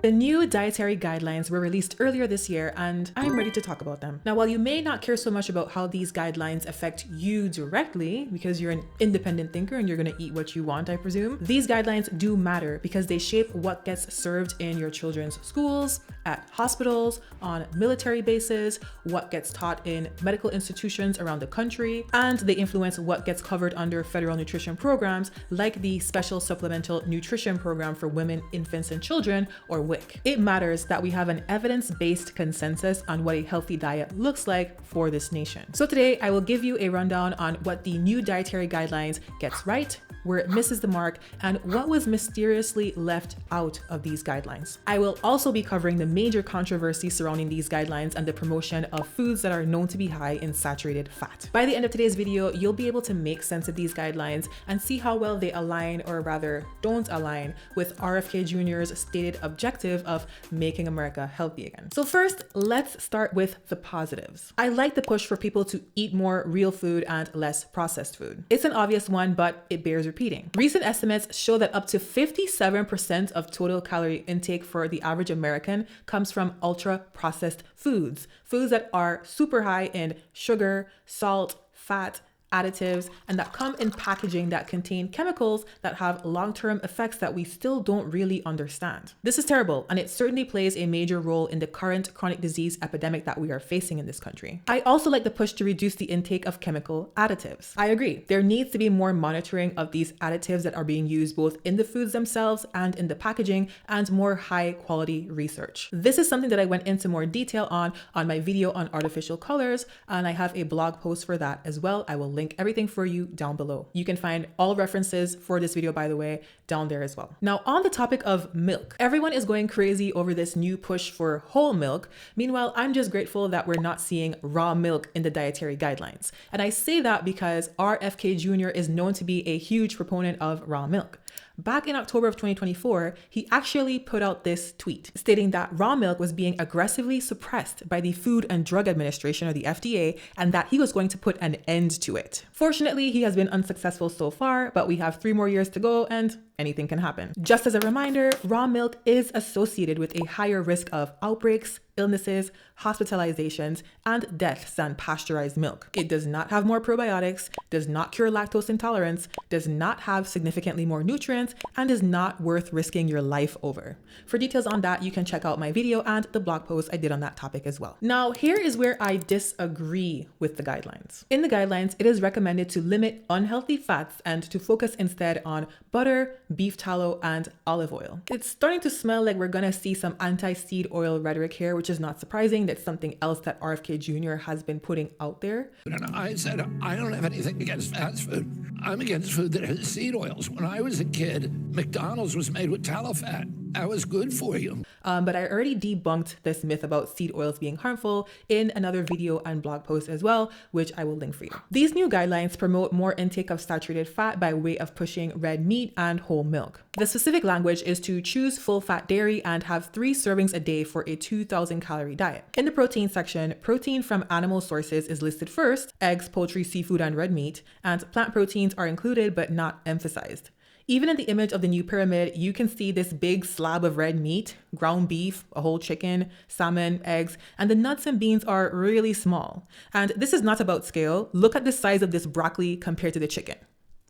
The new dietary guidelines were released earlier this year, and I'm ready to talk about them. Now, while you may not care so much about how these guidelines affect you directly, because you're an independent thinker and you're gonna eat what you want, I presume, these guidelines do matter because they shape what gets served in your children's schools, at hospitals, on military bases, what gets taught in medical institutions around the country, and they influence what gets covered under federal nutrition programs like the Special Supplemental Nutrition Program for Women, Infants, and Children, or WIC. It matters that we have an evidence-based consensus on what a healthy diet looks like for this nation. So today I will give you a rundown on what the new dietary guidelines gets right, where it misses the mark, and what was mysteriously left out of these guidelines. I will also be covering the major controversy surrounding these guidelines and the promotion of foods that are known to be high in saturated fat. By the end of today's video, you'll be able to make sense of these guidelines and see how well they align, or rather don't align, with RFK Jr.'s stated objective of making America healthy again. So first, let's start with the positives. I like the push for people to eat more real food and less processed food. It's an obvious one, but it bears repeating. Recent estimates show that up to 57% of total calorie intake for the average American comes from ultra-processed foods that are super high in sugar, salt, fat, additives, and that come in packaging that contain chemicals that have long-term effects that we still don't really understand. This is terrible, and it certainly plays a major role in the current chronic disease epidemic that we are facing in this country. I also like the push to reduce the intake of chemical additives. I agree, there needs to be more monitoring of these additives that are being used both in the foods themselves and in the packaging, and more high-quality research. This is something that I went into more detail on my video on artificial colors, and I have a blog post for that as well. I will link everything for you down below. You can find all references for this video, by the way, down there as well. Now, on the topic of milk, everyone is going crazy over this new push for whole milk. Meanwhile, I'm just grateful that we're not seeing raw milk in the dietary guidelines. And I say that because RFK Jr. is known to be a huge proponent of raw milk. Back in October of 2024, he actually put out this tweet stating that raw milk was being aggressively suppressed by the Food and Drug Administration, or the FDA, and that he was going to put an end to it. Fortunately, he has been unsuccessful so far, but we have 3 more years to go and anything can happen. Just as a reminder, raw milk is associated with a higher risk of outbreaks, illnesses, hospitalizations, and deaths than pasteurized milk. It does not have more probiotics, does not cure lactose intolerance, does not have significantly more nutrients, and is not worth risking your life over. For details on that, you can check out my video and the blog post I did on that topic as well. Now, here is where I disagree with the guidelines. In the guidelines, it is recommended to limit unhealthy fats and to focus instead on butter, beef tallow, and olive oil. It's starting to smell like we're gonna see some anti-seed oil rhetoric here, which is not surprising. That's something else that RFK Jr. has been putting out there. And I said, I don't have anything against fast food. I'm against food that has seed oils. When I was a kid, McDonald's was made with tallow fat. That was good for you. But I already debunked this myth about seed oils being harmful in another video and blog post as well, which I will link for you. These new guidelines promote more intake of saturated fat by way of pushing red meat and whole milk. The specific language is to choose full-fat dairy and have 3 servings a day for a 2,000 calorie diet. In the protein section, protein from animal sources is listed first, eggs, poultry, seafood, and red meat, and plant proteins are included but not emphasized. Even in the image of the new pyramid, you can see this big slab of red meat, ground beef, a whole chicken, salmon, eggs, and the nuts and beans are really small. And this is not about scale. Look at the size of this broccoli compared to the chicken.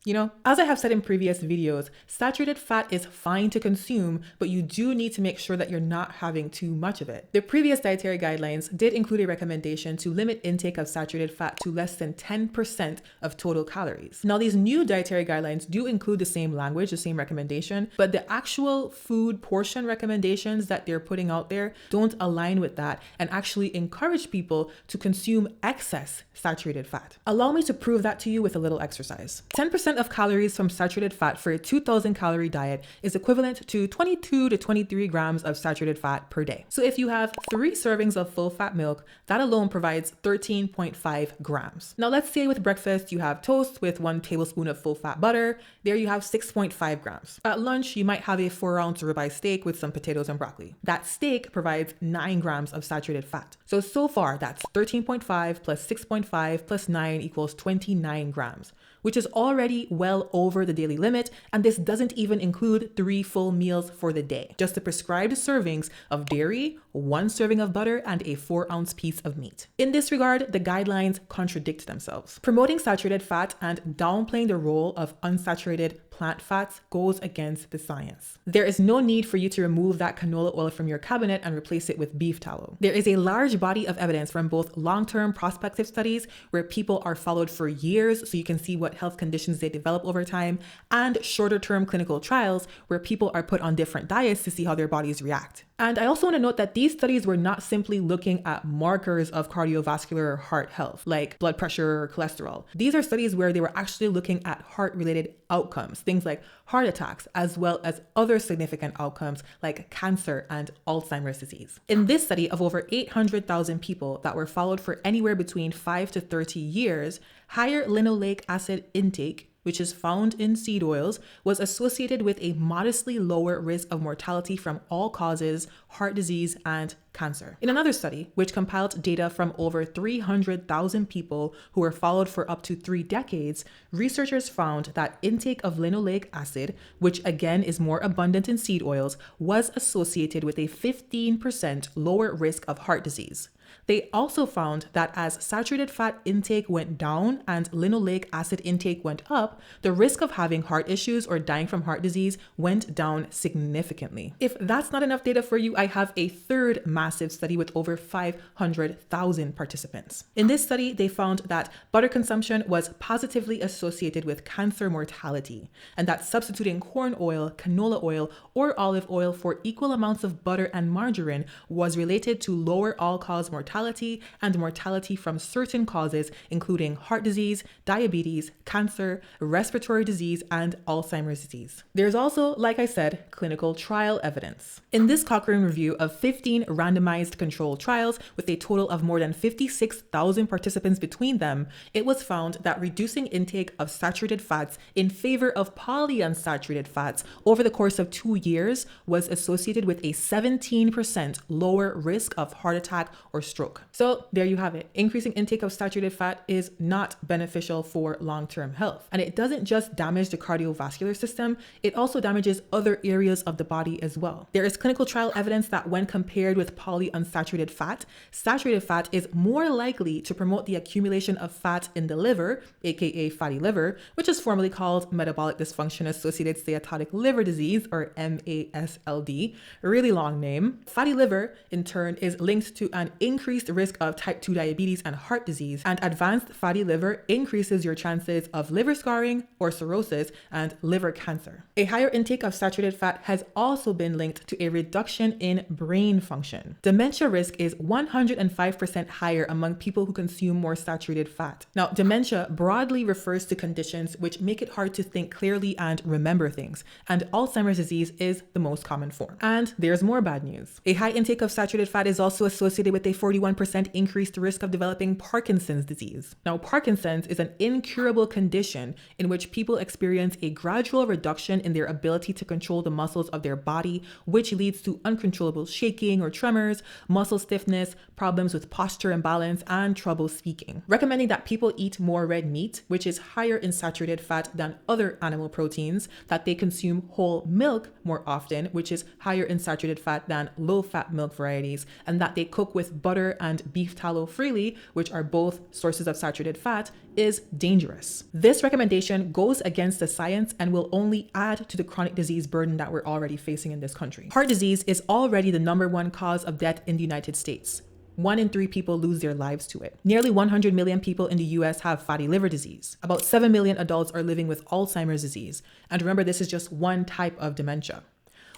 You know, as I have said in previous videos, saturated fat is fine to consume, but you do need to make sure that you're not having too much of it. The previous dietary guidelines did include a recommendation to limit intake of saturated fat to less than 10% of total calories. Now, these new dietary guidelines do include the same language, the same recommendation, but the actual food portion recommendations that they're putting out there don't align with that and actually encourage people to consume excess saturated fat. Allow me to prove that to you with a little exercise. 10% of calories from saturated fat for a 2,000 calorie diet is equivalent to 22 to 23 grams of saturated fat per day. So if you have 3 servings of full fat milk, that alone provides 13.5 grams. Now let's say with breakfast you have toast with 1 tablespoon of full fat butter. There you have 6.5 grams. At lunch, you might have a 4-ounce ribeye steak with some potatoes and broccoli. That steak provides 9 grams of saturated fat. So far that's 13.5 plus 6.5 plus 9 equals 29 grams, which is already well over the daily limit, and this doesn't even include 3 full meals for the day. Just the prescribed servings of dairy, 1 serving of butter, and a 4-ounce piece of meat. In this regard, the guidelines contradict themselves. Promoting saturated fat and downplaying the role of unsaturated plant fats goes against the science. There is no need for you to remove that canola oil from your cabinet and replace it with beef tallow. There is a large body of evidence from both long-term prospective studies where people are followed for years so you can see what health conditions they develop over time, and shorter-term clinical trials where people are put on different diets to see how their bodies react. And I also want to note that these studies were not simply looking at markers of cardiovascular or heart health, like blood pressure or cholesterol. These are studies where they were actually looking at heart-related outcomes, things like heart attacks, as well as other significant outcomes like cancer and Alzheimer's disease. In this study of over 800,000 people that were followed for anywhere between 5 to 30 years, higher linoleic acid intake, which is found in seed oils, was associated with a modestly lower risk of mortality from all causes, heart disease, and cancer. In another study, which compiled data from over 300,000 people who were followed for up to 3 decades, researchers found that intake of linoleic acid, which again is more abundant in seed oils, was associated with a 15% lower risk of heart disease. They also found that as saturated fat intake went down and linoleic acid intake went up, the risk of having heart issues or dying from heart disease went down significantly. If that's not enough data for you, I have a third massive study with over 500,000 participants. In this study, they found that butter consumption was positively associated with cancer mortality, and that substituting corn oil, canola oil, or olive oil for equal amounts of butter and margarine was related to lower all-cause mortality and mortality from certain causes, including heart disease, diabetes, cancer, respiratory disease, and Alzheimer's disease. There's also, like I said, clinical trial evidence. In this Cochrane review of 15 randomized controlled trials with a total of more than 56,000 participants between them, it was found that reducing intake of saturated fats in favor of polyunsaturated fats over the course of 2 years was associated with a 17% lower risk of heart attack or stroke. So there you have it. Increasing intake of saturated fat is not beneficial for long-term health. And it doesn't just damage the cardiovascular system, it also damages other areas of the body as well. There is clinical trial evidence that when compared with polyunsaturated fat, saturated fat is more likely to promote the accumulation of fat in the liver, aka fatty liver, which is formerly called metabolic dysfunction-associated steatotic liver disease, or MASLD, a really long name. Fatty liver, in turn, is linked to an increased risk of type 2 diabetes and heart disease, and advanced fatty liver increases your chances of liver scarring or cirrhosis and liver cancer. A higher intake of saturated fat has also been linked to a reduction in brain function. Dementia risk is 105% higher among people who consume more saturated fat. Now, dementia broadly refers to conditions which make it hard to think clearly and remember things, and Alzheimer's disease is the most common form. And there's more bad news. A high intake of saturated fat is also associated with a 41% increased risk of developing Parkinson's disease. Now, Parkinson's is an incurable condition in which people experience a gradual reduction in their ability to control the muscles of their body, which leads to uncontrollable shaking or tremors, muscle stiffness, problems with posture and balance, and trouble speaking. Recommending that people eat more red meat, which is higher in saturated fat than other animal proteins, that they consume whole milk more often, which is higher in saturated fat than low-fat milk varieties, and that they cook with butter and beef tallow freely, which are both sources of saturated fat, is dangerous. This recommendation goes against the science and will only add to the chronic disease burden that we're already facing in this country. Heart disease is already the #1 cause of death in the United States. 1 in 3 people lose their lives to it. Nearly 100 million people in the US have fatty liver disease. About 7 million adults are living with Alzheimer's disease. And remember, this is just one type of dementia.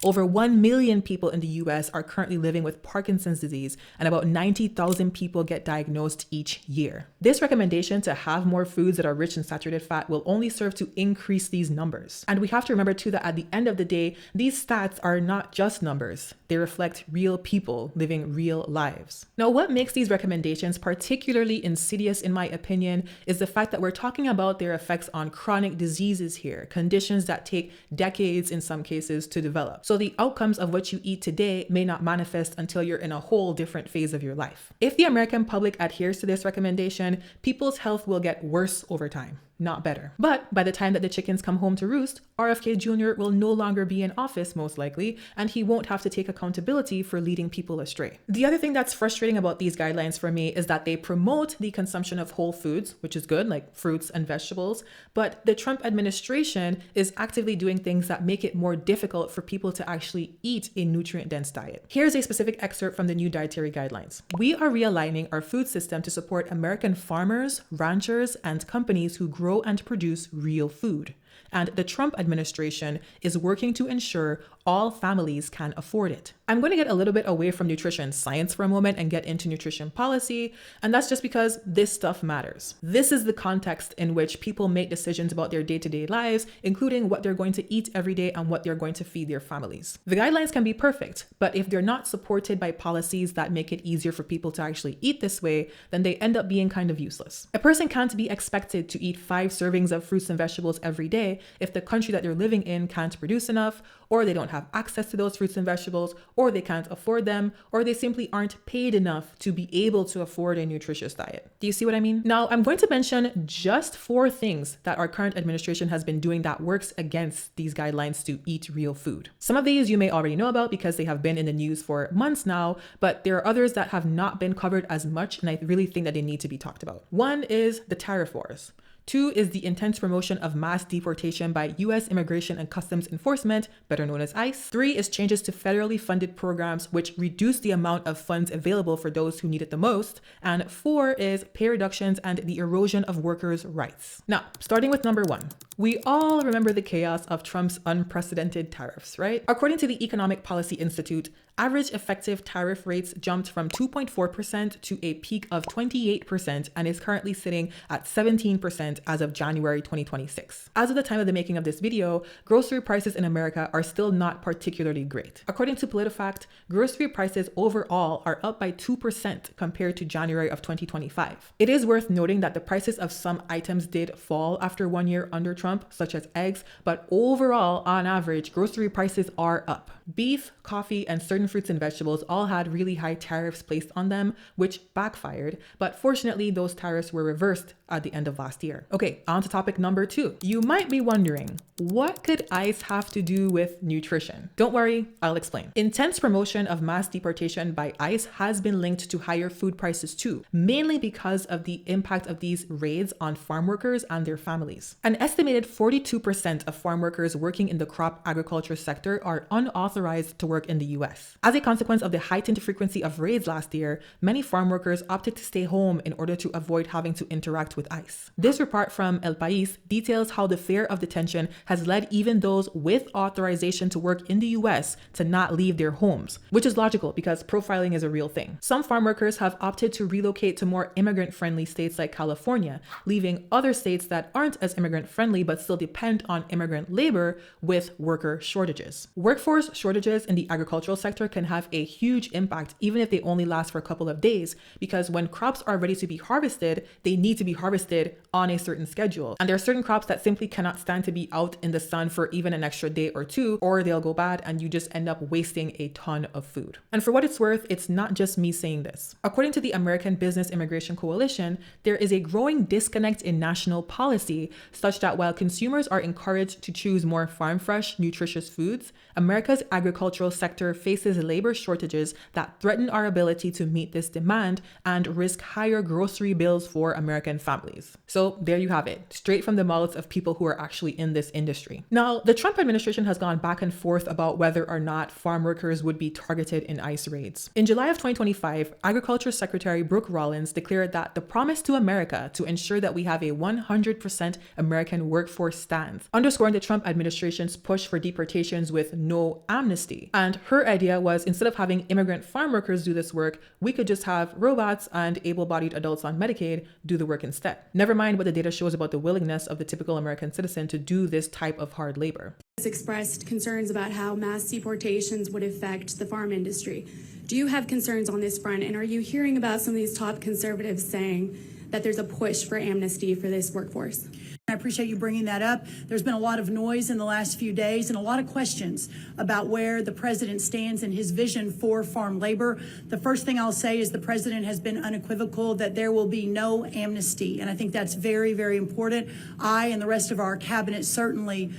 Over 1 million people in the US are currently living with Parkinson's disease, and about 90,000 people get diagnosed each year. This recommendation to have more foods that are rich in saturated fat will only serve to increase these numbers. And we have to remember too that at the end of the day, these stats are not just numbers. They reflect real people living real lives. Now, what makes these recommendations particularly insidious, in my opinion, is the fact that we're talking about their effects on chronic diseases here, conditions that take decades in some cases to develop. So the outcomes of what you eat today may not manifest until you're in a whole different phase of your life. If the American public adheres to this recommendation, people's health will get worse over time. not better. But by the time that the chickens come home to roost, RFK Jr. will no longer be in office, most likely, and he won't have to take accountability for leading people astray. The other thing that's frustrating about these guidelines for me is that they promote the consumption of whole foods, which is good, like fruits and vegetables, but the Trump administration is actively doing things that make it more difficult for people to actually eat a nutrient-dense diet. Here's a specific excerpt from the new Dietary Guidelines. We are realigning our food system to support American farmers, ranchers, and companies who grow and produce real food. And the Trump administration is working to ensure all families can afford it. I'm going to get a little bit away from nutrition science for a moment and get into nutrition policy, and that's just because this stuff matters. This is the context in which people make decisions about their day-to-day lives, including what they're going to eat every day and what they're going to feed their families. The guidelines can be perfect, but if they're not supported by policies that make it easier for people to actually eat this way, then they end up being kind of useless. A person can't be expected to eat 5 servings of fruits and vegetables every day if the country that they're living in can't produce enough, or they don't have access to those fruits and vegetables, or they can't afford them, or they simply aren't paid enough to be able to afford a nutritious diet. Do you see what I mean? Now, I'm going to mention just 4 things that our current administration has been doing that works against these guidelines to eat real food. Some of these you may already know about because they have been in the news for months now, but there are others that have not been covered as much, and I really think that they need to be talked about. One is the tariff wars. 2 is the intense promotion of mass deportation by U.S. Immigration and Customs Enforcement, better known as ICE. 3 is changes to federally funded programs which reduce the amount of funds available for those who need it the most. And 4 is pay reductions and the erosion of workers' rights. Now, starting with number 1. We all remember the chaos of Trump's unprecedented tariffs, right? According to the Economic Policy Institute, average effective tariff rates jumped from 2.4% to a peak of 28% and is currently sitting at 17% as of January 2026. As of the time of the making of this video, grocery prices in America are still not particularly great. According to PolitiFact, grocery prices overall are up by 2% compared to January of 2025. It is worth noting that the prices of some items did fall after 1 year under Trump, such as eggs, but overall, on average, grocery prices are up. Beef, coffee, and certain fruits and vegetables all had really high tariffs placed on them, which backfired, but fortunately those tariffs were reversed at the end of last year. Okay, on to topic number 2. You might be wondering, what could ICE have to do with nutrition? Don't worry, I'll explain. Intense promotion of mass deportation by ICE has been linked to higher food prices too, mainly because of the impact of these raids on farm workers and their families. An estimated 42% of farm workers working in the crop agriculture sector are unauthorized to work in the US. As a consequence of the heightened frequency of raids last year, many farm workers opted to stay home in order to avoid having to interact with ICE. This report from El País details how the fear of detention has led even those with authorization to work in the US to not leave their homes, which is logical because profiling is a real thing. Some farm workers have opted to relocate to more immigrant-friendly states like California, leaving other states that aren't as immigrant-friendly but still depend on immigrant labor with worker shortages. Workforce shortages in the agricultural sector can have a huge impact even if they only last for a couple of days, because when crops are ready to be harvested, they need to be harvested on a certain schedule. And there are certain crops that simply cannot stand to be out in the sun for even an extra day or 2, or they'll go bad and you just end up wasting a ton of food. And for what it's worth, it's not just me saying this. According to the American Business Immigration Coalition, there is a growing disconnect in national policy such that while consumers are encouraged to choose more farm-fresh, nutritious foods, America's agricultural sector faces labor shortages that threaten our ability to meet this demand and risk higher grocery bills for American families. So there you have it, straight from the mouths of people who are actually in this industry. Now, the Trump administration has gone back and forth about whether or not farm workers would be targeted in ICE raids. In July of 2025, Agriculture Secretary Brooke Rollins declared that the promise to America to ensure that we have a 100% American workforce stands, underscoring the Trump administration's push for deportations with no amnesty. And her idea was, instead of having immigrant farm workers do this work, we could just have robots and able-bodied adults on Medicaid do the work instead. Never mind what the data shows about the willingness of the typical American citizen to do this type of hard labor. Has expressed concerns about how mass deportations would affect the farm industry. Do you have concerns on this front? And are you hearing about some of these top conservatives saying that there's a push for amnesty for this workforce? I appreciate you bringing that up. There's been a lot of noise in the last few days and a lot of questions about where the president stands in his vision for farm labor. The first thing I'll say is the president has been unequivocal that there will be no amnesty. And I think that's very, very important. I and the rest of our cabinet certainly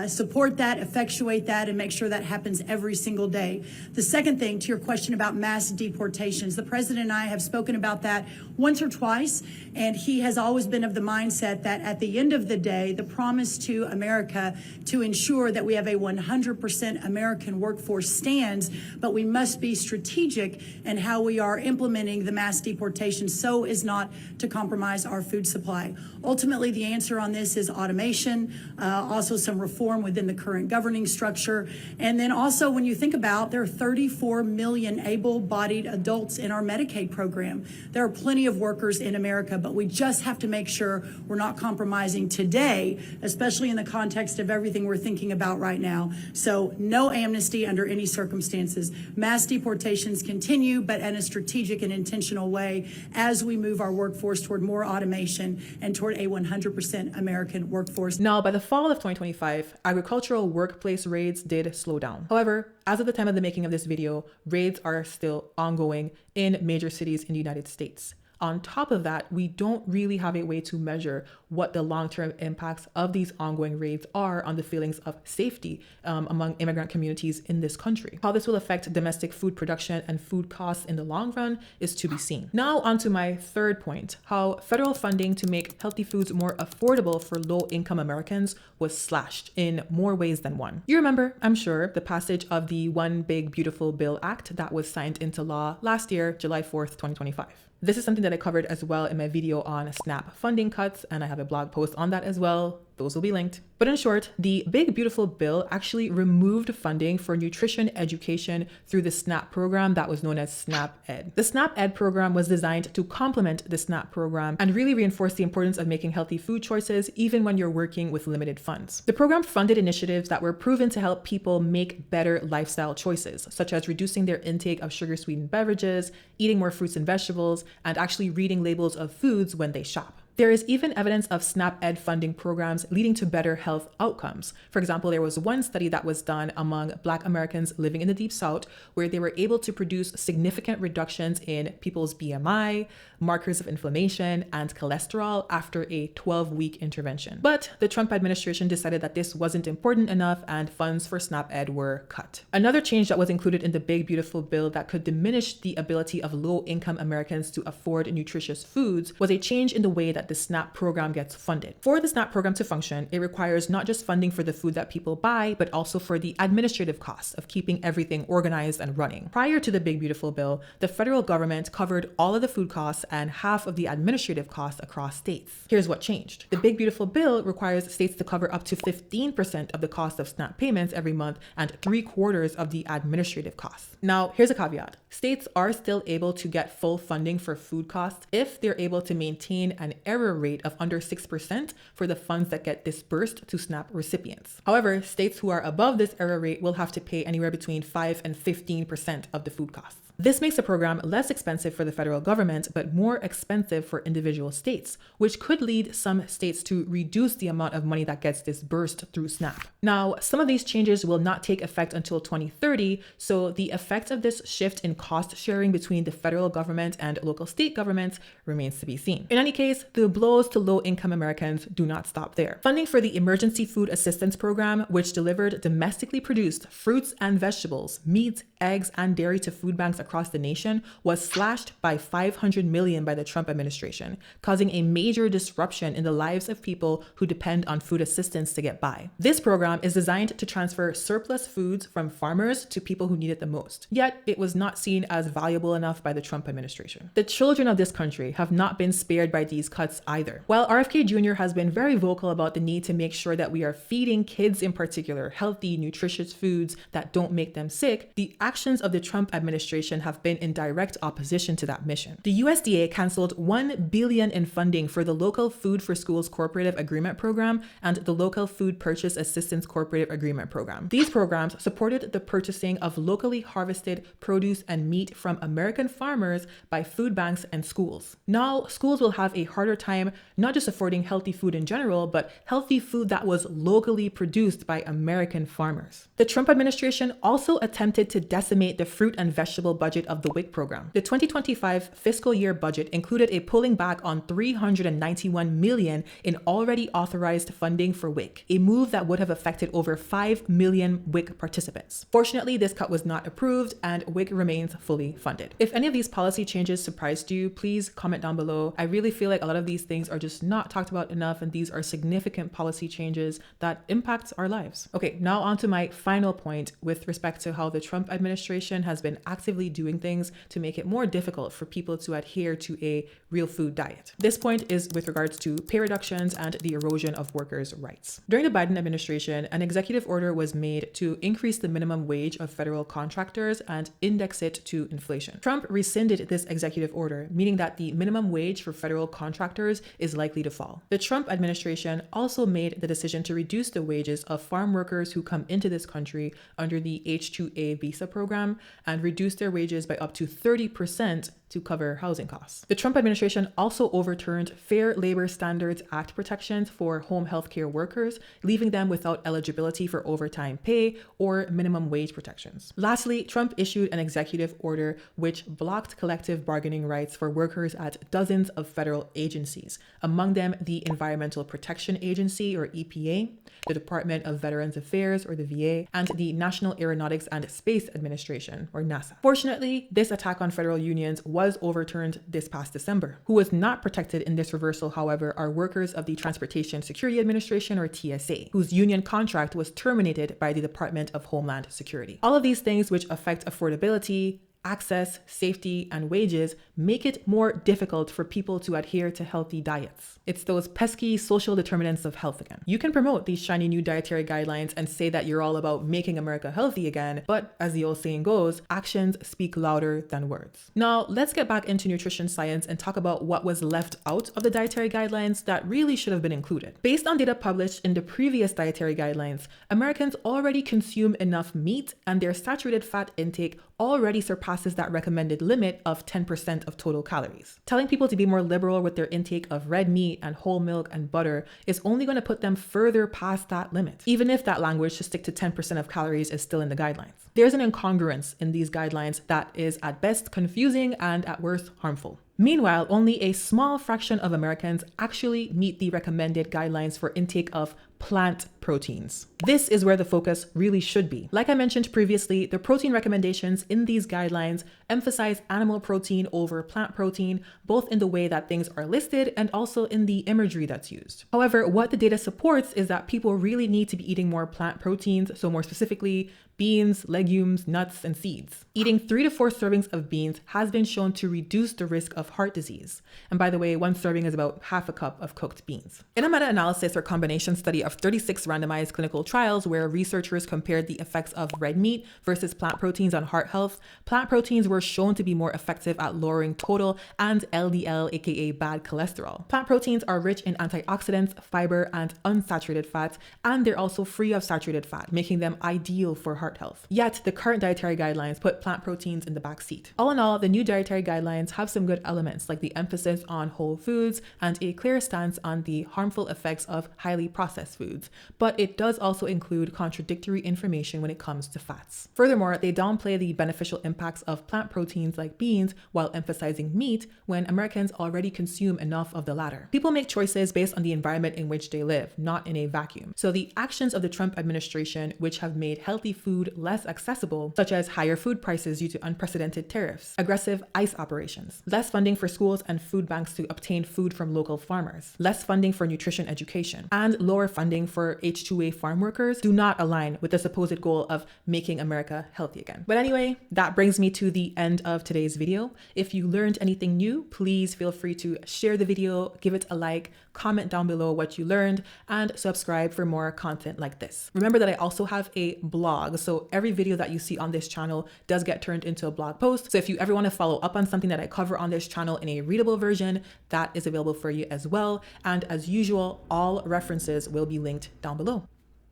support that, effectuate that, and make sure that happens every single day. The second thing, to your question about mass deportations, the president and I have spoken about that once or twice, and he has always been of the mindset that at the end of the day, the promise to America to ensure that we have a 100% American workforce stands, but we must be strategic in how we are implementing the mass deportation so as not to compromise our food supply. Ultimately, the answer on this is automation, also some reform within the current governing structure. And then also when you think about, there are 34 million able-bodied adults in our Medicaid program. There are plenty of workers in America, but we just have to make sure we're not compromising today, especially in the context of everything we're thinking about right now. So no amnesty under any circumstances. Mass deportations continue, but in a strategic and intentional way as we move our workforce toward more automation and toward a 100% American workforce. Now, by the fall of 2025, agricultural workplace raids did slow down. However, as of the time of the making of this video, raids are still ongoing in major cities in the United States. On top of that, we don't really have a way to measure what the long-term impacts of these ongoing raids are on the feelings of safety among immigrant communities in this country. How this will affect domestic food production and food costs in the long run is to be seen. Now onto my third point, how federal funding to make healthy foods more affordable for low-income Americans was slashed in more ways than one. You remember, I'm sure, the passage of the One Big Beautiful Bill Act that was signed into law last year, July 4th, 2025. This is something that I covered as well in my video on SNAP funding cuts, and I have a blog post on that as well. Those will be linked. But in short, the Big Beautiful Bill actually removed funding for nutrition education through the SNAP program that was known as SNAP Ed. The SNAP Ed program was designed to complement the SNAP program and really reinforce the importance of making healthy food choices even when you're working with limited funds. The program funded initiatives that were proven to help people make better lifestyle choices, such as reducing their intake of sugar-sweetened beverages, eating more fruits and vegetables, and actually reading labels of foods when they shop. There is even evidence of SNAP Ed funding programs leading to better health outcomes. For example, there was one study that was done among Black Americans living in the Deep South where they were able to produce significant reductions in people's BMI, markers of inflammation, and cholesterol after a 12-week intervention. But the Trump administration decided that this wasn't important enough and funds for SNAP Ed were cut. Another change that was included in the Big Beautiful Bill that could diminish the ability of low-income Americans to afford nutritious foods was a change in the way that the SNAP program gets funded. For the SNAP program to function, it requires not just funding for the food that people buy, but also for the administrative costs of keeping everything organized and running. Prior to the Big Beautiful Bill, the federal government covered all of the food costs and half of the administrative costs across states. Here's what changed. The Big Beautiful Bill requires states to cover up to 15% of the cost of SNAP payments every month and 3/4 of the administrative costs. Now, here's a caveat. States are still able to get full funding for food costs if they're able to maintain an error rate of under 6% for the funds that get disbursed to SNAP recipients. However, states who are above this error rate will have to pay anywhere between 5 and 15% of the food costs. This makes the program less expensive for the federal government, but more expensive for individual states, which could lead some states to reduce the amount of money that gets disbursed through SNAP. Now, some of these changes will not take effect until 2030, so the effect of this shift in cost sharing between the federal government and local state governments remains to be seen. In any case, the blows to low-income Americans do not stop there. Funding for the Emergency Food Assistance Program, which delivered domestically produced fruits and vegetables, meat, eggs, and dairy to food banks across the nation, was slashed by $500 million by the Trump administration, causing a major disruption in the lives of people who depend on food assistance to get by. This program is designed to transfer surplus foods from farmers to people who need it the most. Yet, it was not seen as valuable enough by the Trump administration. The children of this country have not been spared by these cuts either. While RFK Jr. has been very vocal about the need to make sure that we are feeding kids in particular healthy, nutritious foods that don't make them sick, the actions of the Trump administration have been in direct opposition to that mission. The USDA canceled $1 billion in funding for the Local Food for Schools Cooperative Agreement Program and the Local Food Purchase Assistance Cooperative Agreement Program. These programs supported the purchasing of locally harvested produce and meat from American farmers by food banks and schools. Now, schools will have a harder time not just affording healthy food in general, but healthy food that was locally produced by American farmers. The Trump administration also attempted to decimate the fruit and vegetable budget of the WIC program. The 2025 fiscal year budget included a pulling back on $391 million in already authorized funding for WIC, a move that would have affected over 5 million WIC participants. Fortunately, this cut was not approved and WIC remains fully funded. If any of these policy changes surprised you, please comment down below. I really feel like a lot of these things are just not talked about enough, and these are significant policy changes that impact our lives. Okay, now on to my final point with respect to how the Trump administration has been actively doing things to make it more difficult for people to adhere to a real food diet. This point is with regards to pay reductions and the erosion of workers' rights. During the Biden administration, an executive order was made to increase the minimum wage of federal contractors and index it to inflation. Trump rescinded this executive order, meaning that the minimum wage for federal contractors is likely to fall. The Trump administration also made the decision to reduce the wages of farm workers who come into this country under the H-2A visa program and reduce their wages by up to 30% to cover housing costs. The Trump administration also overturned Fair Labor Standards Act protections for home health care workers, leaving them without eligibility for overtime pay or minimum wage protections. Lastly, Trump issued an executive order which blocked collective bargaining rights for workers at dozens of federal agencies, among them the Environmental Protection Agency, or EPA, the Department of Veterans Affairs, or the VA, and the National Aeronautics and Space Administration, or NASA. Fortunately, this attack on federal unions was overturned this past December. Who was not protected in this reversal, however, are workers of the Transportation Security Administration, or TSA, whose union contract was terminated by the Department of Homeland Security. All of these things which affect affordability, access, safety, and wages make it more difficult for people to adhere to healthy diets. It's those pesky social determinants of health again. You can promote these shiny new dietary guidelines and say that you're all about making America healthy again, but as the old saying goes, actions speak louder than words. Now, let's get back into nutrition science and talk about what was left out of the dietary guidelines that really should have been included. Based on data published in the previous dietary guidelines, Americans already consume enough meat, and their saturated fat intake already surpasses that recommended limit of 10% of total calories. Telling people to be more liberal with their intake of red meat and whole milk and butter is only going to put them further past that limit, even if that language to stick to 10% of calories is still in the guidelines. There's an incongruence in these guidelines that is at best confusing and at worst harmful. Meanwhile, only a small fraction of Americans actually meet the recommended guidelines for intake of plant proteins. This is where the focus really should be. Like I mentioned previously, the protein recommendations in these guidelines emphasize animal protein over plant protein, both in the way that things are listed and also in the imagery that's used. However, what the data supports is that people really need to be eating more plant proteins, so more specifically, beans, legumes, nuts, and seeds. Eating 3 to 4 servings of beans has been shown to reduce the risk of heart disease. And by the way, 1 serving is about half a cup of cooked beans. In a meta-analysis or combination study of 36 randomized clinical trials where researchers compared the effects of red meat versus plant proteins on heart health, plant proteins were shown to be more effective at lowering total and LDL, aka bad cholesterol. Plant proteins are rich in antioxidants, fiber, and unsaturated fats, and they're also free of saturated fat, making them ideal for heart health. Yet, the current dietary guidelines put plant proteins in the back seat. All in all, the new dietary guidelines have some good elements, like the emphasis on whole foods and a clear stance on the harmful effects of highly processed foods, but it does also include contradictory information when it comes to fats. Furthermore, they downplay the beneficial impacts of plant proteins like beans while emphasizing meat when Americans already consume enough of the latter. People make choices based on the environment in which they live, not in a vacuum. So the actions of the Trump administration, which have made healthy food less accessible, such as higher food prices due to unprecedented tariffs, aggressive ICE operations, less funding for schools and food banks to obtain food from local farmers, less funding for nutrition education, and lower funding for H-2A farm workers do not align with the supposed goal of making America healthy again. But anyway, that brings me to the end of today's video. If you learned anything new, please feel free to share the video, give it a like, comment down below what you learned, and subscribe for more content like this. Remember that I also have a blog, so every video that you see on this channel does get turned into a blog post. So if you ever want to follow up on something that I cover on this channel in a readable version, that is available for you as well. And as usual, all references will be linked down below.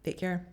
Take care.